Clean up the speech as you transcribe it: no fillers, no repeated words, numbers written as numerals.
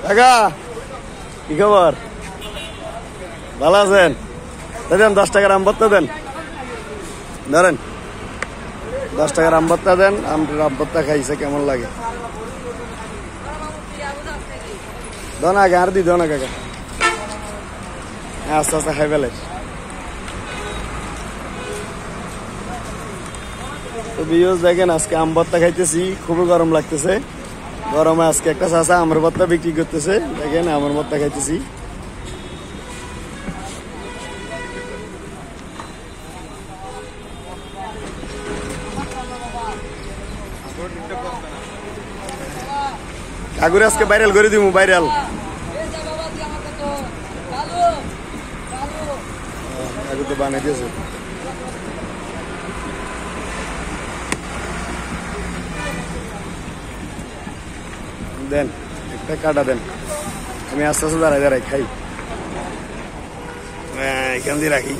কাকা কি খবর? ভালো আছেন? দেন 10 টাকার আম ভর্তা দেন, ধরেন 10 টাকার আম ভর্তা দেন। আম ভর্তা খাইছে কেমন লাগে? দাও না আর দি, দাও না কাকা, আস্তে আস্তে খাই ফেলে। তো ভিউয়ার্স দেখেন আজকে আম ভর্তা খাইতেছি, খুবই গরম লাগতেছে। গরমে আজকে একটা চাচা আমের ভর্তা বিক্রি করতেছে, দেখেন আমের ভর্তা খাইতেছি। কাকুরে আজকে ভাইরাল করে দিব, ভাইরাল। কাকু তো বানাই দিয়েছে। দেন একটা কাটা দেন, আমি আস্তে আস্তে দাঁড়াই দাঁড়াই খাই, এখান দিয়ে রাখি।